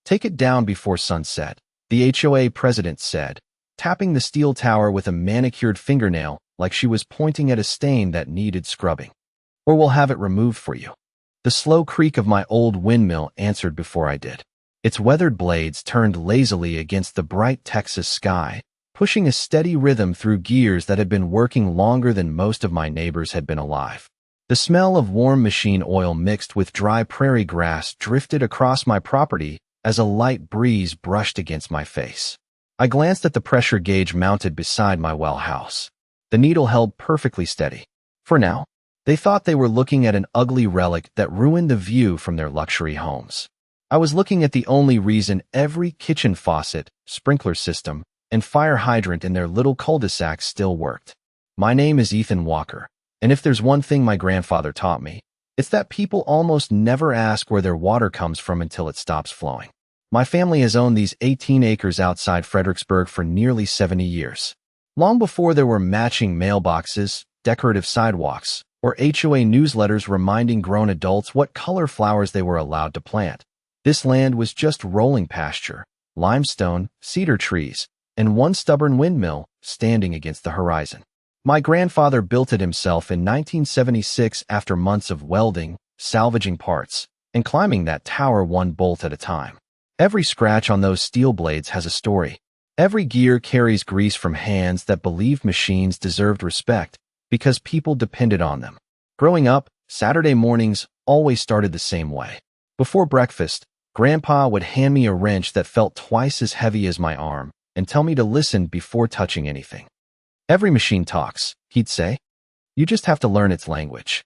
Take it down before sunset, the HOA president said, tapping the steel tower with a manicured fingernail like she was pointing at a stain that needed scrubbing. Or we'll have it removed for you. The slow creak of my old windmill answered before I did. Its weathered blades turned lazily against the bright Texas sky, pushing a steady rhythm through gears that had been working longer than most of my neighbors had been alive. The smell of warm machine oil mixed with dry prairie grass drifted across my property as a light breeze brushed against my face. I glanced at the pressure gauge mounted beside my well house. The needle held perfectly steady. For now, they thought they were looking at an ugly relic that ruined the view from their luxury homes. I was looking at the only reason every kitchen faucet, sprinkler system, and fire hydrant in their little cul-de-sac still worked. My name is Ethan Walker, and if there's one thing my grandfather taught me, it's that people almost never ask where their water comes from until it stops flowing. My family has owned these 18 acres outside Fredericksburg for nearly 70 years. Long before there were matching mailboxes, decorative sidewalks, or HOA newsletters reminding grown adults what color flowers they were allowed to plant. This land was just rolling pasture, limestone, cedar trees, and one stubborn windmill standing against the horizon. My grandfather built it himself in 1976 after months of welding, salvaging parts, and climbing that tower one bolt at a time. Every scratch on those steel blades has a story. Every gear carries grease from hands that believed machines deserved respect because people depended on them. Growing up, Saturday mornings always started the same way. Before breakfast, Grandpa would hand me a wrench that felt twice as heavy as my arm and tell me to listen before touching anything. Every machine talks, he'd say. You just have to learn its language.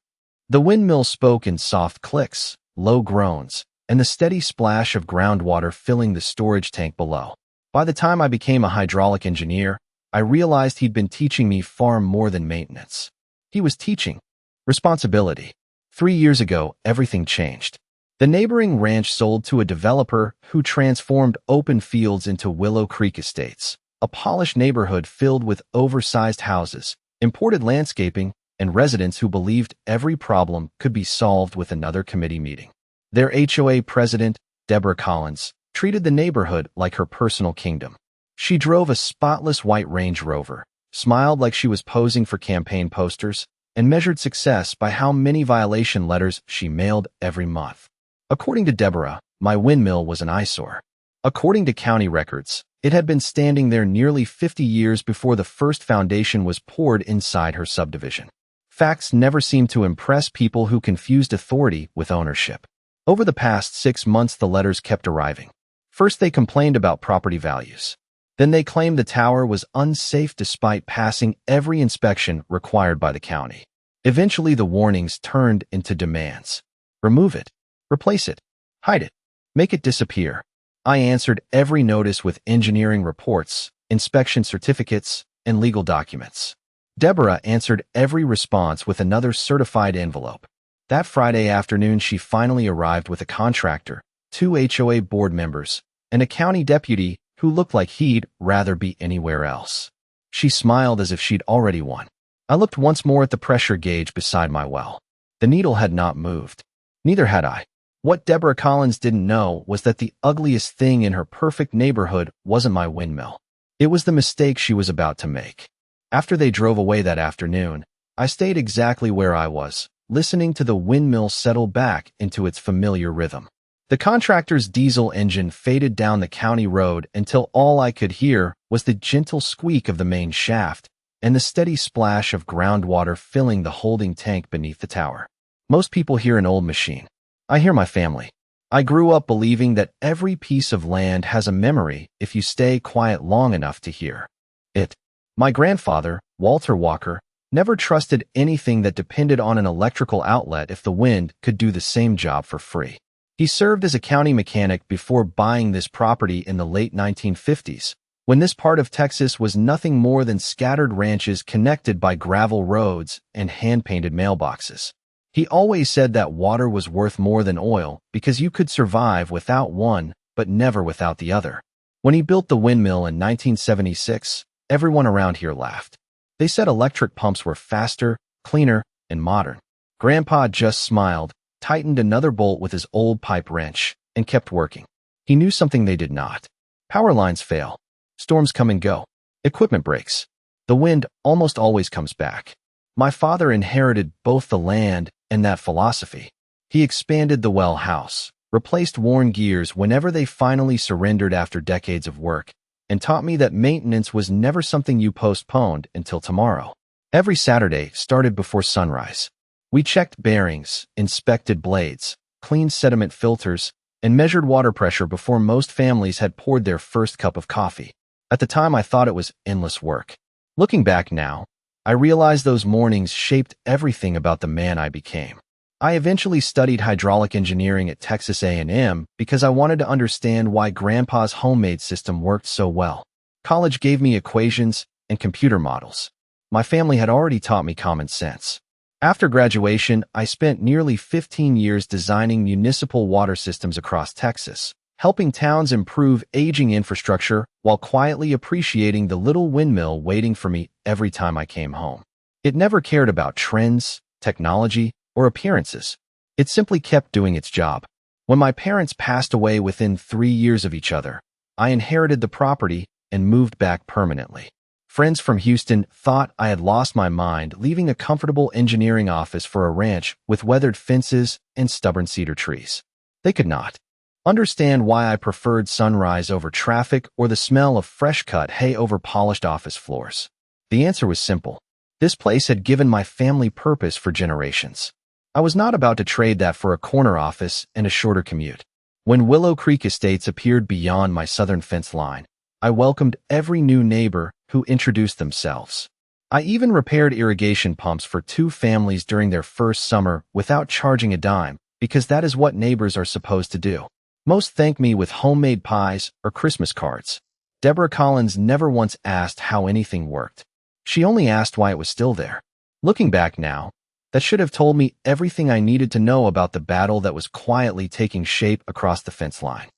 The windmill spoke in soft clicks, low groans, and the steady splash of groundwater filling the storage tank below. By the time I became a hydraulic engineer, I realized he'd been teaching me far more than maintenance. He was teaching responsibility. 3 years ago, everything changed. The neighboring ranch sold to a developer who transformed open fields into Willow Creek Estates, a polished neighborhood filled with oversized houses, imported landscaping, and residents who believed every problem could be solved with another committee meeting. Their HOA president, Deborah Collins, treated the neighborhood like her personal kingdom. She drove a spotless white Range Rover, smiled like she was posing for campaign posters, and measured success by how many violation letters she mailed every month. According to Deborah, my windmill was an eyesore. According to county records, it had been standing there nearly 50 years before the first foundation was poured inside her subdivision. Facts never seemed to impress people who confused authority with ownership. Over the past 6 months, the letters kept arriving. First, they complained about property values. Then they claimed the tower was unsafe despite passing every inspection required by the county. Eventually, the warnings turned into demands. Remove it. Replace it. Hide it. Make it disappear. I answered every notice with engineering reports, inspection certificates, and legal documents. Deborah answered every response with another certified envelope. That Friday afternoon, she finally arrived with a contractor, 2 HOA board members, and a county deputy who looked like he'd rather be anywhere else. She smiled as if she'd already won. I looked once more at the pressure gauge beside my well. The needle had not moved. Neither had I. What Deborah Collins didn't know was that the ugliest thing in her perfect neighborhood wasn't my windmill. It was the mistake she was about to make. After they drove away that afternoon, I stayed exactly where I was, listening to the windmill settle back into its familiar rhythm. The contractor's diesel engine faded down the county road until all I could hear was the gentle squeak of the main shaft and the steady splash of groundwater filling the holding tank beneath the tower. Most people hear an old machine. I hear my family. I grew up believing that every piece of land has a memory if you stay quiet long enough to hear it. My grandfather, Walter Walker, never trusted anything that depended on an electrical outlet if the wind could do the same job for free. He served as a county mechanic before buying this property in the late 1950s, when this part of Texas was nothing more than scattered ranches connected by gravel roads and hand-painted mailboxes. He always said that water was worth more than oil because you could survive without one, but never without the other. When he built the windmill in 1976, everyone around here laughed. They said electric pumps were faster, cleaner, and modern. Grandpa just smiled, tightened another bolt with his old pipe wrench, and kept working. He knew something they did not. Power lines fail. Storms come and go. Equipment breaks. The wind almost always comes back. My father inherited both the land and that philosophy. He expanded the well house, replaced worn gears whenever they finally surrendered after decades of work, and taught me that maintenance was never something you postponed until tomorrow. Every Saturday started before sunrise. We checked bearings, inspected blades, cleaned sediment filters, and measured water pressure before most families had poured their first cup of coffee. At the time, I thought it was endless work. Looking back now, I realize those mornings shaped everything about the man I became. I eventually studied hydraulic engineering at Texas A&M because I wanted to understand why Grandpa's homemade system worked so well. College gave me equations and computer models. My family had already taught me common sense. After graduation, I spent nearly 15 years designing municipal water systems across Texas, helping towns improve aging infrastructure while quietly appreciating the little windmill waiting for me every time I came home. It never cared about trends, technology, or appearances. It simply kept doing its job. When my parents passed away within 3 years of each other, I inherited the property and moved back permanently. Friends from Houston thought I had lost my mind, leaving a comfortable engineering office for a ranch with weathered fences and stubborn cedar trees. They could not understand why I preferred sunrise over traffic or the smell of fresh-cut hay over polished office floors. The answer was simple. This place had given my family purpose for generations. I was not about to trade that for a corner office and a shorter commute. When Willow Creek Estates appeared beyond my southern fence line, I welcomed every new neighbor who introduced themselves. I even repaired irrigation pumps for 2 families during their first summer without charging a dime, because that is what neighbors are supposed to do. Most thank me with homemade pies or Christmas cards. Deborah Collins never once asked how anything worked. She only asked why it was still there. Looking back now, that should have told me everything I needed to know about the battle that was quietly taking shape across the fence line.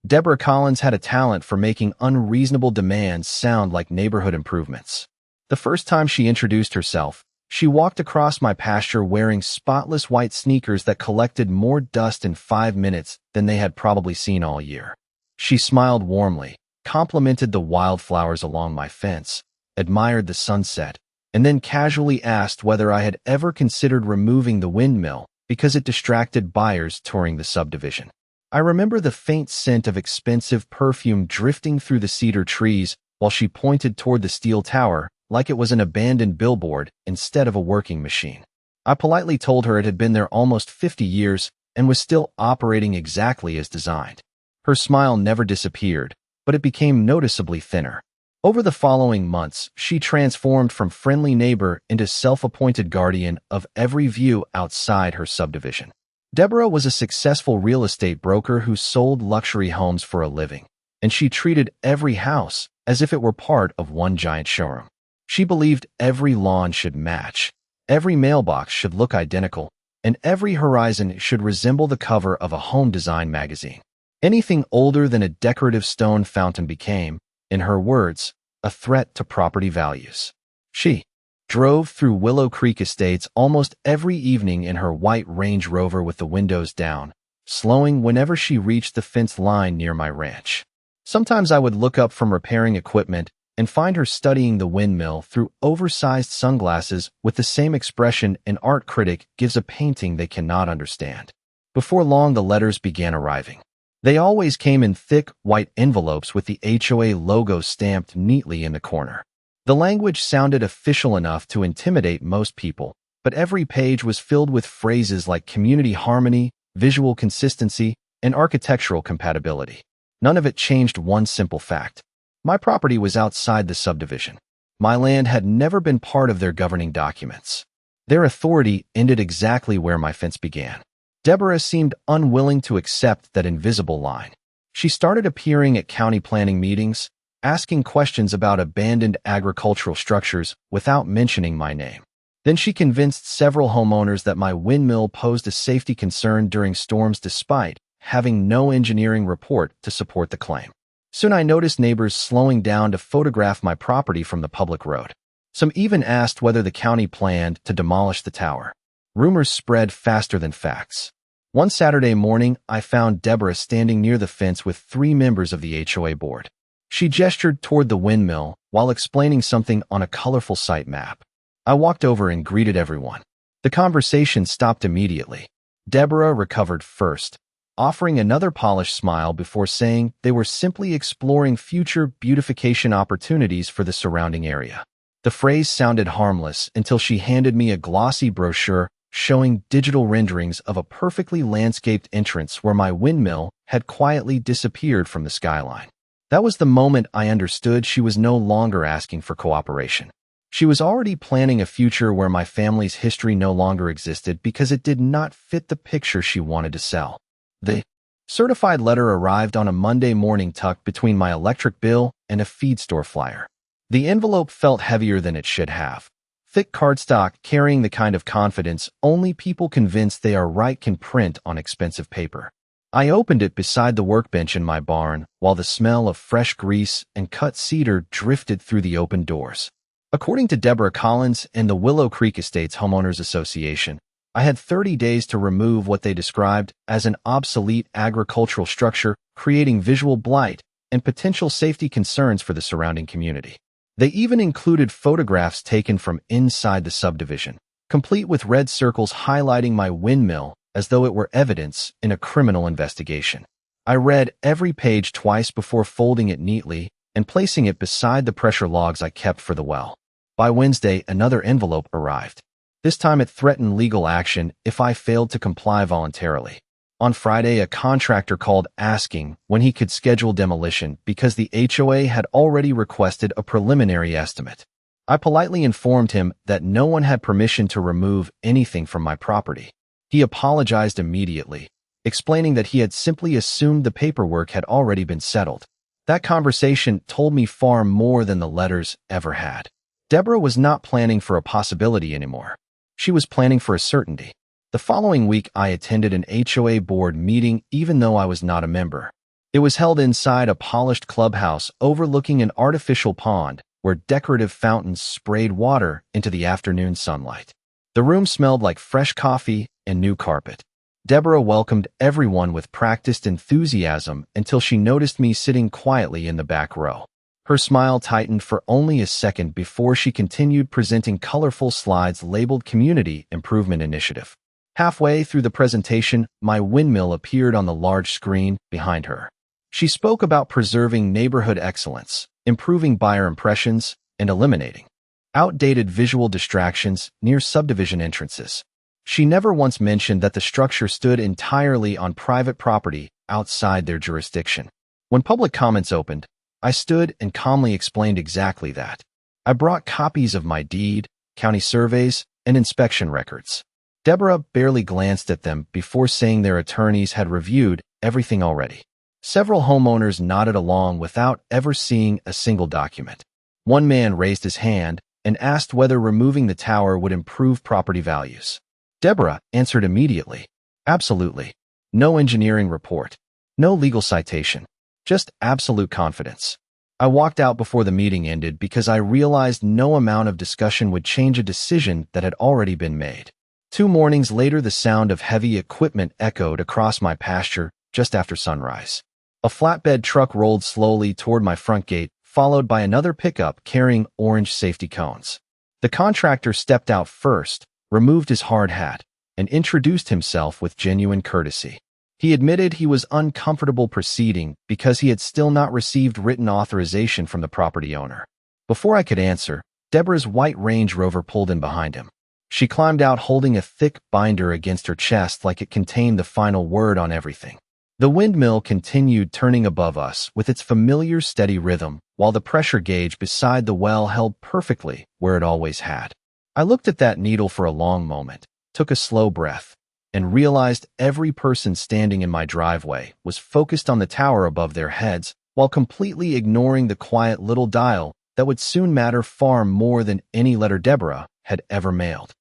Deborah Collins had a talent for making unreasonable demands sound like neighborhood improvements. The first time she introduced herself, she walked across my pasture wearing spotless white sneakers that collected more dust in 5 minutes than they had probably seen all year. She smiled warmly, complimented the wildflowers along my fence, admired the sunset, and then casually asked whether I had ever considered removing the windmill because it distracted buyers touring the subdivision. I remember the faint scent of expensive perfume drifting through the cedar trees while she pointed toward the steel tower like it was an abandoned billboard instead of a working machine. I politely told her it had been there almost 50 years and was still operating exactly as designed. Her smile never disappeared, but it became noticeably thinner. Over the following months, she transformed from friendly neighbor into self-appointed guardian of every view outside her subdivision. Deborah was a successful real estate broker who sold luxury homes for a living, and she treated every house as if it were part of one giant showroom. She believed every lawn should match, every mailbox should look identical, and every horizon should resemble the cover of a home design magazine. Anything older than a decorative stone fountain became, in her words, a threat to property values. She drove through Willow Creek Estates almost every evening in her white Range Rover with the windows down, slowing whenever she reached the fence line near my ranch. Sometimes I would look up from repairing equipment and find her studying the windmill through oversized sunglasses with the same expression an art critic gives a painting they cannot understand. Before long, the letters began arriving. They always came in thick, white envelopes with the HOA logo stamped neatly in the corner. The language sounded official enough to intimidate most people, but every page was filled with phrases like community harmony, visual consistency, and architectural compatibility. None of it changed one simple fact. My property was outside the subdivision. My land had never been part of their governing documents. Their authority ended exactly where my fence began. Deborah seemed unwilling to accept that invisible line. She started appearing at county planning meetings, asking questions about abandoned agricultural structures without mentioning my name. Then she convinced several homeowners that my windmill posed a safety concern during storms despite having no engineering report to support the claim. Soon I noticed neighbors slowing down to photograph my property from the public road. Some even asked whether the county planned to demolish the tower. Rumors spread faster than facts. One Saturday morning, I found Deborah standing near the fence with 3 members of the HOA board. She gestured toward the windmill while explaining something on a colorful site map. I walked over and greeted everyone. The conversation stopped immediately. Deborah recovered first, offering another polished smile before saying they were simply exploring future beautification opportunities for the surrounding area. The phrase sounded harmless until she handed me a glossy brochure showing digital renderings of a perfectly landscaped entrance where my windmill had quietly disappeared from the skyline. That was the moment I understood she was no longer asking for cooperation. She was already planning a future where my family's history no longer existed because it did not fit the picture she wanted to sell. The certified letter arrived on a Monday morning tucked between my electric bill and a feed store flyer. The envelope felt heavier than it should have. Thick cardstock carrying the kind of confidence only people convinced they are right can print on expensive paper. I opened it beside the workbench in my barn while the smell of fresh grease and cut cedar drifted through the open doors. According to Deborah Collins and the Willow Creek Estates Homeowners Association, I had 30 days to remove what they described as an obsolete agricultural structure, creating visual blight and potential safety concerns for the surrounding community. They even included photographs taken from inside the subdivision, complete with red circles highlighting my windmill as though it were evidence in a criminal investigation. I read every page twice before folding it neatly and placing it beside the pressure logs I kept for the well. By Wednesday, another envelope arrived. This time it threatened legal action if I failed to comply voluntarily. On Friday, a contractor called asking when he could schedule demolition because the HOA had already requested a preliminary estimate. I politely informed him that no one had permission to remove anything from my property. He apologized immediately, explaining that he had simply assumed the paperwork had already been settled. That conversation told me far more than the letters ever had. Deborah was not planning for a possibility anymore. She was planning for a certainty. The following week, I attended an HOA board meeting even though I was not a member. It was held inside a polished clubhouse overlooking an artificial pond where decorative fountains sprayed water into the afternoon sunlight. The room smelled like fresh coffee and new carpet. Deborah welcomed everyone with practiced enthusiasm until she noticed me sitting quietly in the back row. Her smile tightened for only a second before she continued presenting colorful slides labeled Community Improvement Initiative. Halfway through the presentation, my windmill appeared on the large screen behind her. She spoke about preserving neighborhood excellence, improving buyer impressions, and eliminating outdated visual distractions near subdivision entrances. She never once mentioned that the structure stood entirely on private property outside their jurisdiction. When public comments opened, I stood and calmly explained exactly that. I brought copies of my deed, county surveys, and inspection records. Deborah barely glanced at them before saying their attorneys had reviewed everything already. Several homeowners nodded along without ever seeing a single document. One man raised his hand and asked whether removing the tower would improve property values. Deborah answered immediately, "Absolutely. No engineering report. No legal citation. Just absolute confidence." I walked out before the meeting ended because I realized no amount of discussion would change a decision that had already been made. 2 mornings later, the sound of heavy equipment echoed across my pasture just after sunrise. A flatbed truck rolled slowly toward my front gate, followed by another pickup carrying orange safety cones. The contractor stepped out first, removed his hard hat, and introduced himself with genuine courtesy. He admitted he was uncomfortable proceeding because he had still not received written authorization from the property owner. Before I could answer, Deborah's white Range Rover pulled in behind him. She climbed out holding a thick binder against her chest like it contained the final word on everything. The windmill continued turning above us with its familiar steady rhythm, while the pressure gauge beside the well held perfectly where it always had. I looked at that needle for a long moment, took a slow breath, and realized every person standing in my driveway was focused on the tower above their heads while completely ignoring the quiet little dial that would soon matter far more than any letter Deborah had ever mailed.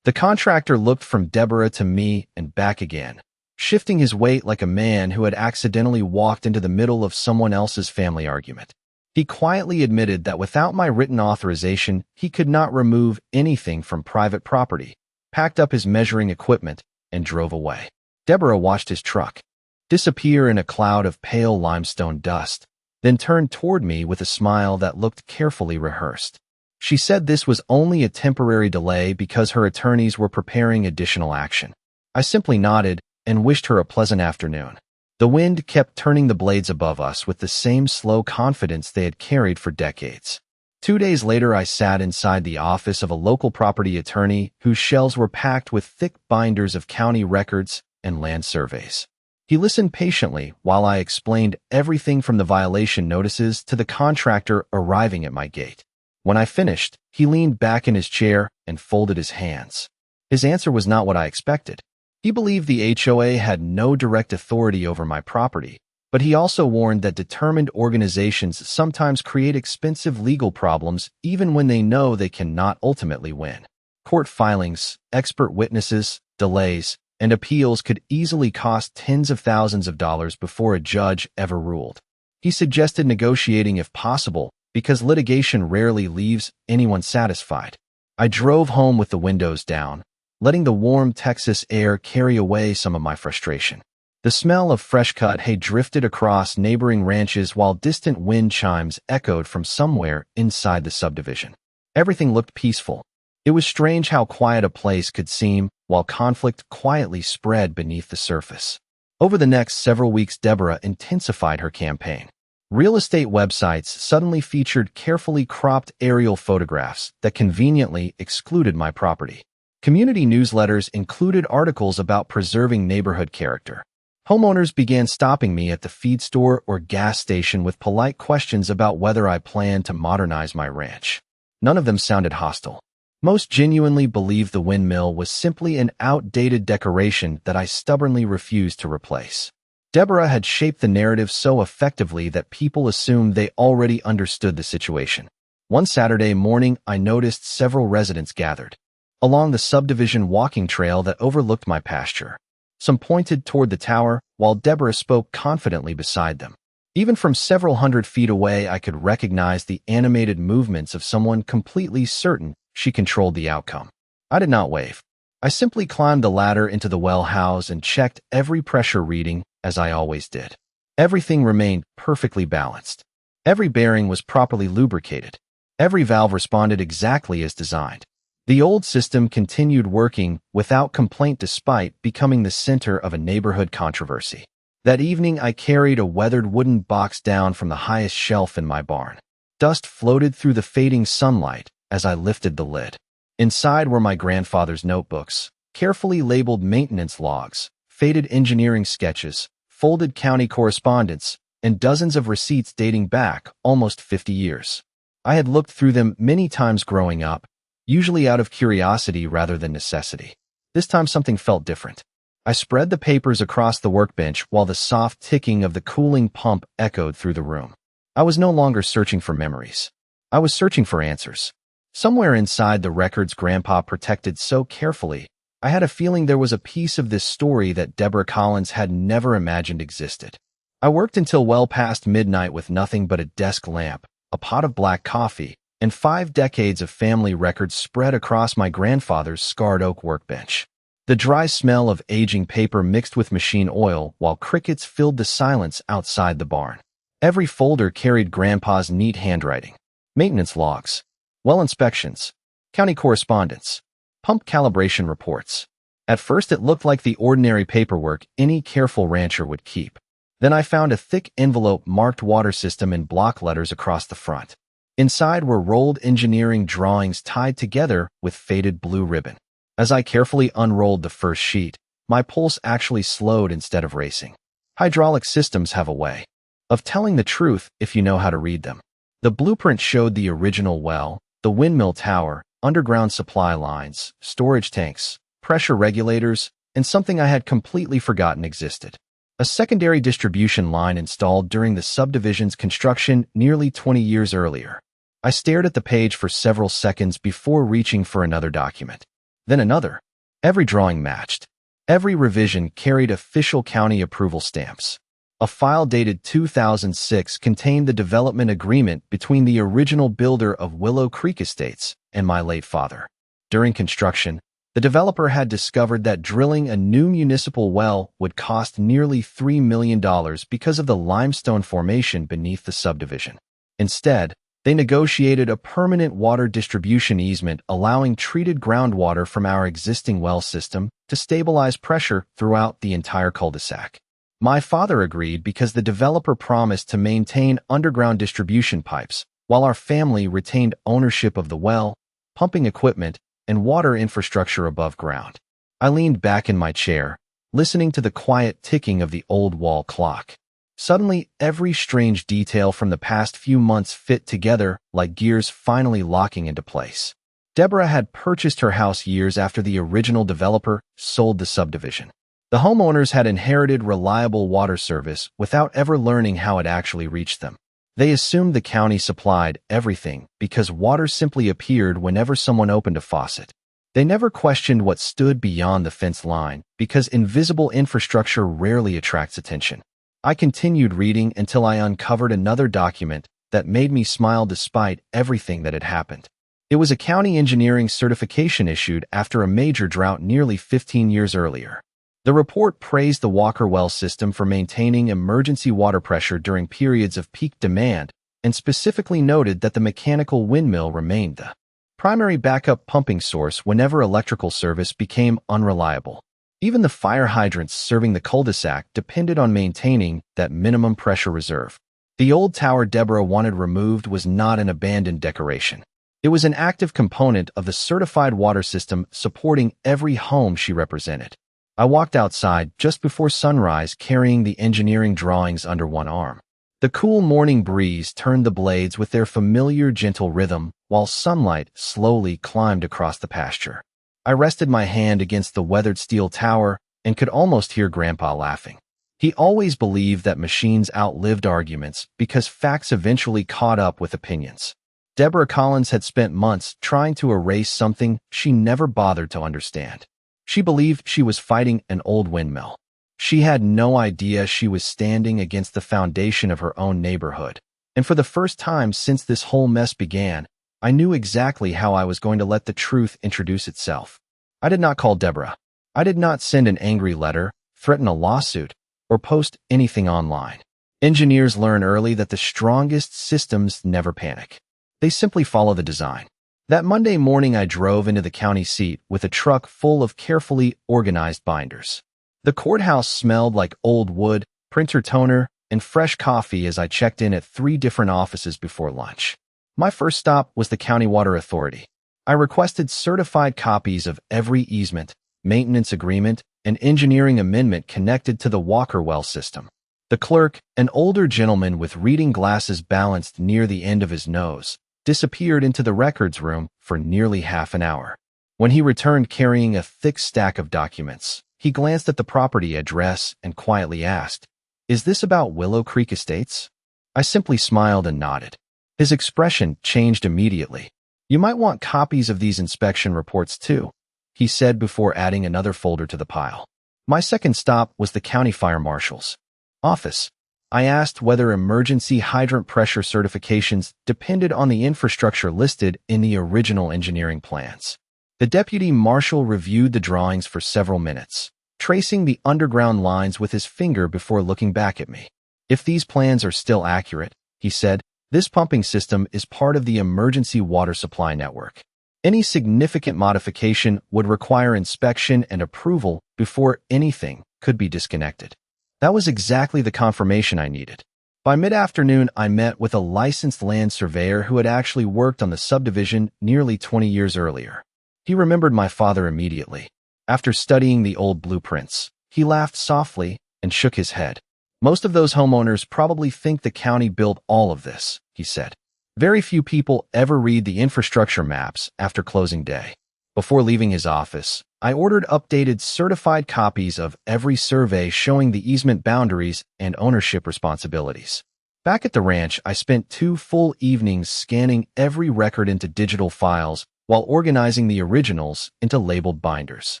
The contractor looked from Deborah to me and back again, shifting his weight like a man who had accidentally walked into the middle of someone else's family argument. He quietly admitted that without my written authorization, he could not remove anything from private property, packed up his measuring equipment, and drove away. Deborah watched his truck disappear in a cloud of pale limestone dust, then turned toward me with a smile that looked carefully rehearsed. She said this was only a temporary delay because her attorneys were preparing additional action. I simply nodded and wished her a pleasant afternoon. The wind kept turning the blades above us with the same slow confidence they had carried for decades. 2 days later, I sat inside the office of a local property attorney whose shelves were packed with thick binders of county records and land surveys. He listened patiently while I explained everything from the violation notices to the contractor arriving at my gate. When I finished, he leaned back in his chair and folded his hands. His answer was not what I expected. He believed the HOA had no direct authority over my property, but he also warned that determined organizations sometimes create expensive legal problems even when they know they cannot ultimately win. Court filings, expert witnesses, delays, and appeals could easily cost tens of thousands of dollars before a judge ever ruled. He suggested negotiating if possible, because litigation rarely leaves anyone satisfied. I drove home with the windows down, letting the warm Texas air carry away some of my frustration. The smell of fresh-cut hay drifted across neighboring ranches while distant wind chimes echoed from somewhere inside the subdivision. Everything looked peaceful. It was strange how quiet a place could seem while conflict quietly spread beneath the surface. Over the next several weeks, Deborah intensified her campaign. Real estate websites suddenly featured carefully cropped aerial photographs that conveniently excluded my property. Community newsletters included articles about preserving neighborhood character. Homeowners began stopping me at the feed store or gas station with polite questions about whether I planned to modernize my ranch. None of them sounded hostile. Most genuinely believed the windmill was simply an outdated decoration that I stubbornly refused to replace. Deborah had shaped the narrative so effectively that people assumed they already understood the situation. One Saturday morning, I noticed several residents gathered along the subdivision walking trail that overlooked my pasture. Some pointed toward the tower, while Deborah spoke confidently beside them. Even from several hundred feet away, I could recognize the animated movements of someone completely certain she controlled the outcome. I did not wave. I simply climbed the ladder into the well house and checked every pressure reading, as I always did. Everything remained perfectly balanced. Every bearing was properly lubricated. Every valve responded exactly as designed. The old system continued working without complaint despite becoming the center of a neighborhood controversy. That evening, I carried a weathered wooden box down from the highest shelf in my barn. Dust floated through the fading sunlight as I lifted the lid. Inside were my grandfather's notebooks, carefully labeled maintenance logs, faded engineering sketches, folded county correspondence, and dozens of receipts dating back almost 50 years. I had looked through them many times growing up, usually out of curiosity rather than necessity. This time something felt different. I spread the papers across the workbench while the soft ticking of the cooling pump echoed through the room. I was no longer searching for memories. I was searching for answers. Somewhere inside the records Grandpa protected so carefully, I had a feeling there was a piece of this story that Deborah Collins had never imagined existed. I worked until well past midnight with nothing but a desk lamp, a pot of black coffee, and 5 decades of family records spread across my grandfather's scarred oak workbench. The dry smell of aging paper mixed with machine oil while crickets filled the silence outside the barn. Every folder carried Grandpa's neat handwriting. Maintenance logs, well inspections, county correspondence, pump calibration reports. At first it looked like the ordinary paperwork any careful rancher would keep. Then I found a thick envelope marked water system in block letters across the front. Inside were rolled engineering drawings tied together with faded blue ribbon. As I carefully unrolled the first sheet, my pulse actually slowed instead of racing. Hydraulic systems have a way of telling the truth if you know how to read them. The blueprint showed the original well, the windmill tower, underground supply lines, storage tanks, pressure regulators, and something I had completely forgotten existed. A secondary distribution line installed during the subdivision's construction nearly 20 years earlier. I stared at the page for several seconds before reaching for another document. Then another. Every drawing matched. Every revision carried official county approval stamps. A file dated 2006 contained the development agreement between the original builder of Willow Creek Estates and my late father. During construction, The developer had discovered that drilling a new municipal well would cost nearly $3 million because of the limestone formation beneath the subdivision. Instead, they negotiated a permanent water distribution easement allowing treated groundwater from our existing well system to stabilize pressure throughout the entire cul-de-sac. My father agreed because the developer promised to maintain underground distribution pipes, while our family retained ownership of the well, pumping equipment, and water infrastructure above ground. I leaned back in my chair, listening to the quiet ticking of the old wall clock. Suddenly, every strange detail from the past few months fit together like gears finally locking into place. Deborah had purchased her house years after the original developer sold the subdivision. The homeowners had inherited reliable water service without ever learning how it actually reached them. They assumed the county supplied everything because water simply appeared whenever someone opened a faucet. They never questioned what stood beyond the fence line because invisible infrastructure rarely attracts attention. I continued reading until I uncovered another document that made me smile despite everything that had happened. It was a county engineering certification issued after a major drought nearly 15 years earlier. The report praised the Walker well system for maintaining emergency water pressure during periods of peak demand and specifically noted that the mechanical windmill remained the primary backup pumping source whenever electrical service became unreliable. Even the fire hydrants serving the cul-de-sac depended on maintaining that minimum pressure reserve. The old tower Deborah wanted removed was not an abandoned decoration. It was an active component of the certified water system supporting every home she represented. I walked outside just before sunrise carrying the engineering drawings under one arm. The cool morning breeze turned the blades with their familiar gentle rhythm while sunlight slowly climbed across the pasture. I rested my hand against the weathered steel tower and could almost hear Grandpa laughing. He always believed that machines outlived arguments because facts eventually caught up with opinions. Deborah Collins had spent months trying to erase something she never bothered to understand. She believed she was fighting an old windmill. She had no idea she was standing against the foundation of her own neighborhood. And for the first time since this whole mess began, I knew exactly how I was going to let the truth introduce itself. I did not call Deborah. I did not send an angry letter, threaten a lawsuit, or post anything online. Engineers learn early that the strongest systems never panic. They simply follow the design. That Monday morning, I drove into the county seat with a truck full of carefully organized binders. The courthouse smelled like old wood, printer toner, and fresh coffee as I checked in at 3 different offices before lunch. My first stop was the County Water Authority. I requested certified copies of every easement, maintenance agreement, and engineering amendment connected to the Walker well system. The clerk, an older gentleman with reading glasses balanced near the end of his nose, disappeared into the records room for nearly half an hour. When he returned carrying a thick stack of documents, he glanced at the property address and quietly asked, "Is this about Willow Creek Estates?" I simply smiled and nodded. His expression changed immediately. "You might want copies of these inspection reports too," he said before adding another folder to the pile. My second stop was the county fire marshal's office. I asked whether emergency hydrant pressure certifications depended on the infrastructure listed in the original engineering plans. The deputy marshal reviewed the drawings for several minutes, tracing the underground lines with his finger before looking back at me. "If these plans are still accurate," he said, "this pumping system is part of the emergency water supply network. Any significant modification would require inspection and approval before anything could be disconnected." That was exactly the confirmation I needed. By mid-afternoon, I met with a licensed land surveyor who had actually worked on the subdivision nearly 20 years earlier. He remembered my father immediately. After studying the old blueprints, he laughed softly and shook his head. "Most of those homeowners probably think the county built all of this," he said. "Very few people ever read the infrastructure maps after closing day." Before leaving his office, I ordered updated certified copies of every survey showing the easement boundaries and ownership responsibilities. Back at the ranch, I spent 2 full evenings scanning every record into digital files while organizing the originals into labeled binders.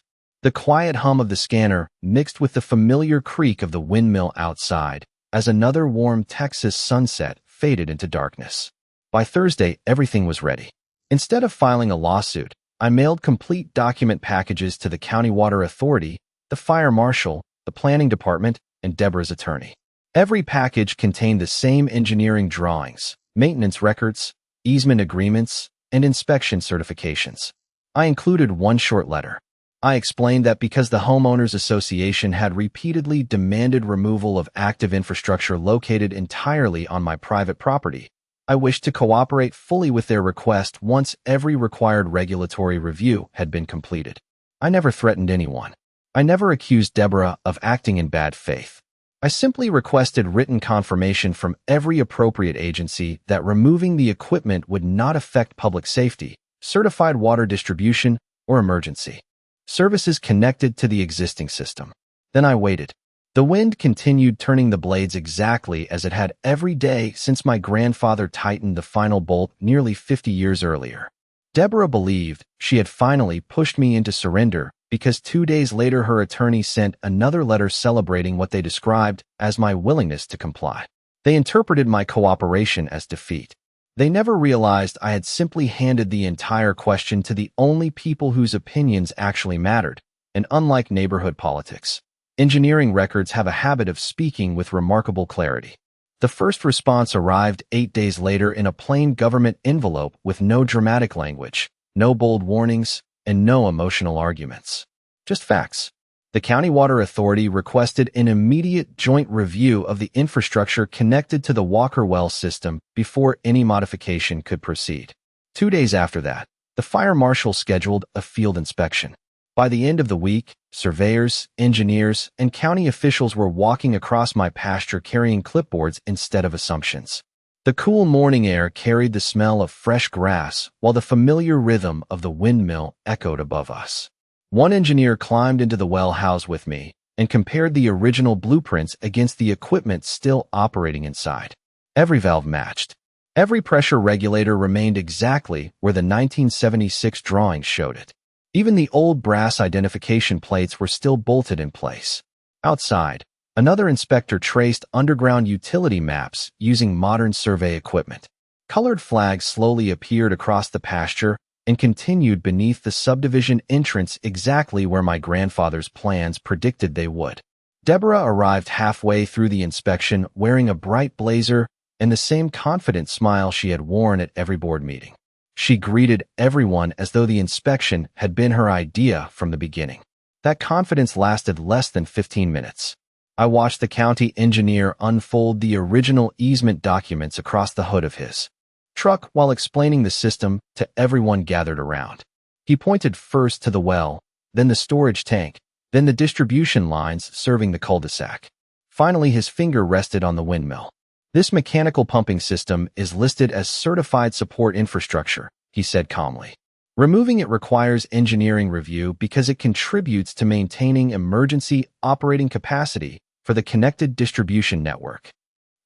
The quiet hum of the scanner mixed with the familiar creak of the windmill outside as another warm Texas sunset faded into darkness. By Thursday, everything was ready. Instead of filing a lawsuit, I mailed complete document packages to the County Water Authority, the Fire Marshal, the Planning Department, and Deborah's attorney. Every package contained the same engineering drawings, maintenance records, easement agreements, and inspection certifications. I included one short letter. I explained that because the Homeowners Association had repeatedly demanded removal of active infrastructure located entirely on my private property, I wished to cooperate fully with their request once every required regulatory review had been completed. I never threatened anyone. I never accused Deborah of acting in bad faith. I simply requested written confirmation from every appropriate agency that removing the equipment would not affect public safety, certified water distribution, or emergency services connected to the existing system. Then I waited. The wind continued turning the blades exactly as it had every day since my grandfather tightened the final bolt nearly 50 years earlier. Deborah believed she had finally pushed me into surrender because 2 days later her attorney sent another letter celebrating what they described as my willingness to comply. They interpreted my cooperation as defeat. They never realized I had simply handed the entire question to the only people whose opinions actually mattered, and unlike neighborhood politics, engineering records have a habit of speaking with remarkable clarity. The first response arrived 8 days later in a plain government envelope with no dramatic language, no bold warnings, and no emotional arguments. Just facts. The County Water Authority requested an immediate joint review of the infrastructure connected to the Walker Well system before any modification could proceed. 2 days after that, the fire marshal scheduled a field inspection. By the end of the week, surveyors, engineers, and county officials were walking across my pasture carrying clipboards instead of assumptions. The cool morning air carried the smell of fresh grass, while the familiar rhythm of the windmill echoed above us. One engineer climbed into the well house with me and compared the original blueprints against the equipment still operating inside. Every valve matched. Every pressure regulator remained exactly where the 1976 drawings showed it. Even the old brass identification plates were still bolted in place. Outside, another inspector traced underground utility maps using modern survey equipment. Colored flags slowly appeared across the pasture and continued beneath the subdivision entrance exactly where my grandfather's plans predicted they would. Deborah arrived halfway through the inspection wearing a bright blazer and the same confident smile she had worn at every board meeting. She greeted everyone as though the inspection had been her idea from the beginning. That confidence lasted less than 15 minutes. I watched the county engineer unfold the original easement documents across the hood of his truck while explaining the system to everyone gathered around. He pointed first to the well, then the storage tank, then the distribution lines serving the cul-de-sac. Finally, his finger rested on the windmill. This mechanical pumping system is listed as certified support infrastructure, he said calmly. Removing it requires engineering review because it contributes to maintaining emergency operating capacity for the connected distribution network.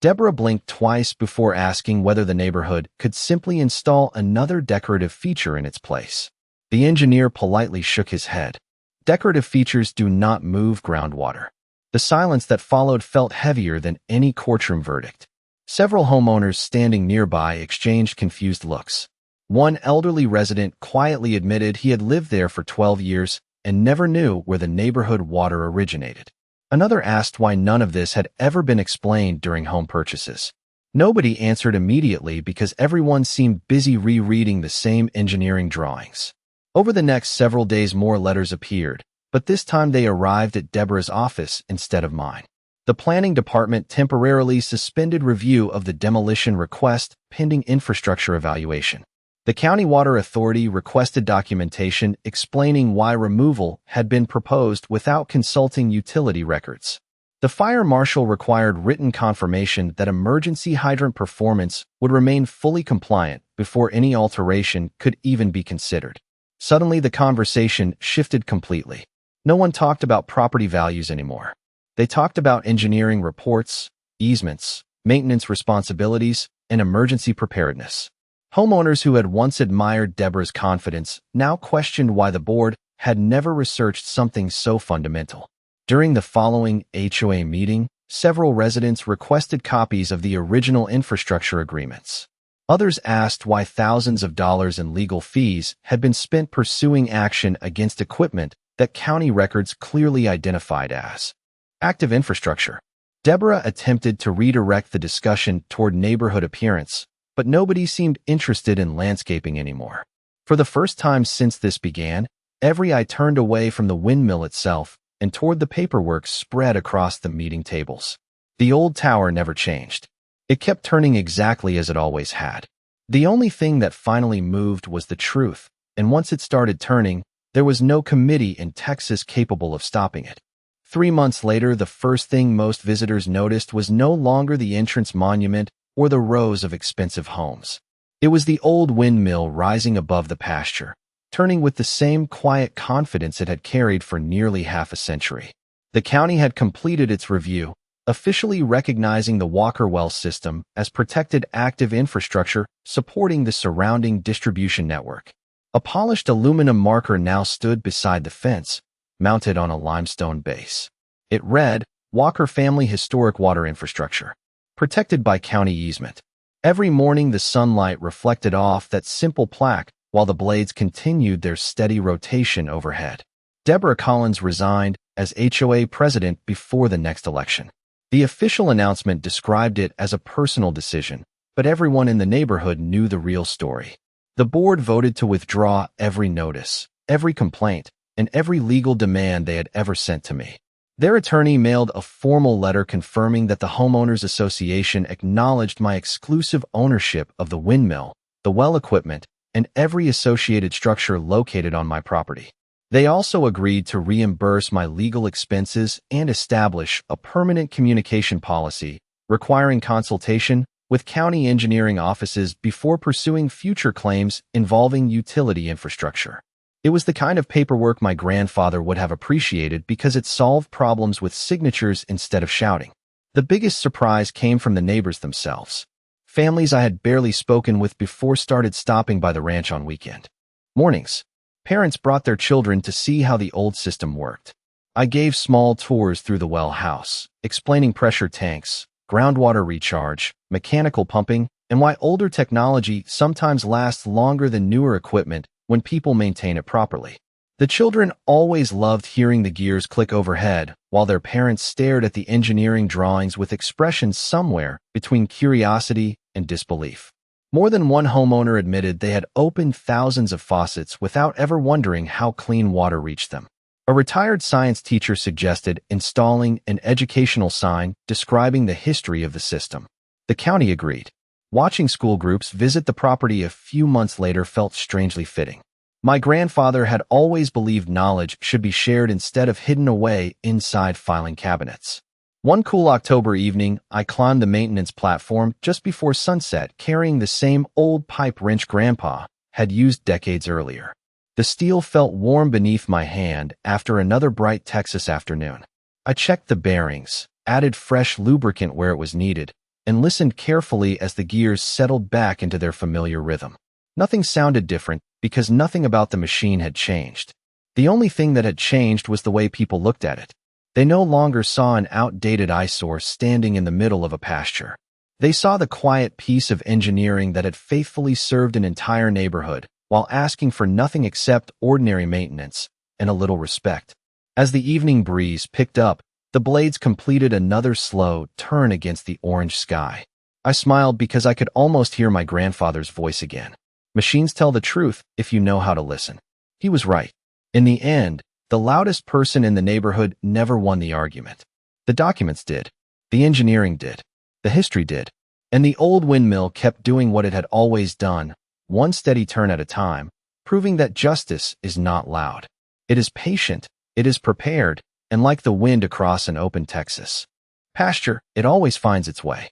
Deborah blinked twice before asking whether the neighborhood could simply install another decorative feature in its place. The engineer politely shook his head. Decorative features do not move groundwater. The silence that followed felt heavier than any courtroom verdict. Several homeowners standing nearby exchanged confused looks. One elderly resident quietly admitted he had lived there for 12 years and never knew where the neighborhood water originated. Another asked why none of this had ever been explained during home purchases. Nobody answered immediately because everyone seemed busy rereading the same engineering drawings. Over the next several days more letters appeared, but this time they arrived at Deborah's office instead of mine. The planning department temporarily suspended review of the demolition request pending infrastructure evaluation. The County Water Authority requested documentation explaining why removal had been proposed without consulting utility records. The fire marshal required written confirmation that emergency hydrant performance would remain fully compliant before any alteration could even be considered. Suddenly, the conversation shifted completely. No one talked about property values anymore. They talked about engineering reports, easements, maintenance responsibilities, and emergency preparedness. Homeowners who had once admired Deborah's confidence now questioned why the board had never researched something so fundamental. During the following HOA meeting, several residents requested copies of the original infrastructure agreements. Others asked why thousands of dollars in legal fees had been spent pursuing action against equipment that county records clearly identified as active infrastructure. Deborah attempted to redirect the discussion toward neighborhood appearance, but nobody seemed interested in landscaping anymore. For the first time since this began, every eye turned away from the windmill itself and toward the paperwork spread across the meeting tables. The old tower never changed. It kept turning exactly as it always had. The only thing that finally moved was the truth, and once it started turning, there was no committee in Texas capable of stopping it. 3 months later, the first thing most visitors noticed was no longer the entrance monument or the rows of expensive homes. It was the old windmill rising above the pasture, turning with the same quiet confidence it had carried for nearly half a century. The county had completed its review, officially recognizing the Walker Well system as protected active infrastructure supporting the surrounding distribution network. A polished aluminum marker now stood beside the fence, mounted on a limestone base. It read, Walker Family Historic Water Infrastructure, protected by county easement. Every morning the sunlight reflected off that simple plaque while the blades continued their steady rotation overhead. Deborah Collins resigned as HOA president before the next election. The official announcement described it as a personal decision, but everyone in the neighborhood knew the real story. The board voted to withdraw every notice, every complaint, and every legal demand they had ever sent to me. Their attorney mailed a formal letter confirming that the Homeowners Association acknowledged my exclusive ownership of the windmill, the well equipment, and every associated structure located on my property. They also agreed to reimburse my legal expenses and establish a permanent communication policy requiring consultation with county engineering offices before pursuing future claims involving utility infrastructure. It was the kind of paperwork my grandfather would have appreciated because it solved problems with signatures instead of shouting. The biggest surprise came from the neighbors themselves. Families I had barely spoken with before started stopping by the ranch on weekend mornings. Parents brought their children to see how the old system worked. I gave small tours through the well house, explaining pressure tanks, groundwater recharge, mechanical pumping, and why older technology sometimes lasts longer than newer equipment when people maintain it properly. The children always loved hearing the gears click overhead, while their parents stared at the engineering drawings with expressions somewhere between curiosity and disbelief. More than one homeowner admitted they had opened thousands of faucets without ever wondering how clean water reached them. A retired science teacher suggested installing an educational sign describing the history of the system. The county agreed. Watching school groups visit the property a few months later felt strangely fitting. My grandfather had always believed knowledge should be shared instead of hidden away inside filing cabinets. One cool October evening, I climbed the maintenance platform just before sunset carrying the same old pipe wrench Grandpa had used decades earlier. The steel felt warm beneath my hand after another bright Texas afternoon. I checked the bearings, added fresh lubricant where it was needed, and listened carefully as the gears settled back into their familiar rhythm. Nothing sounded different because nothing about the machine had changed. The only thing that had changed was the way people looked at it. They no longer saw an outdated eyesore standing in the middle of a pasture. They saw the quiet piece of engineering that had faithfully served an entire neighborhood while asking for nothing except ordinary maintenance and a little respect. As the evening breeze picked up, the blades completed another slow turn against the orange sky. I smiled because I could almost hear my grandfather's voice again. Machines tell the truth if you know how to listen. He was right. In the end, the loudest person in the neighborhood never won the argument. The documents did. The engineering did. The history did. And the old windmill kept doing what it had always done, one steady turn at a time, proving that justice is not loud. It is patient, it is prepared, and like the wind across an open Texas pasture, it always finds its way.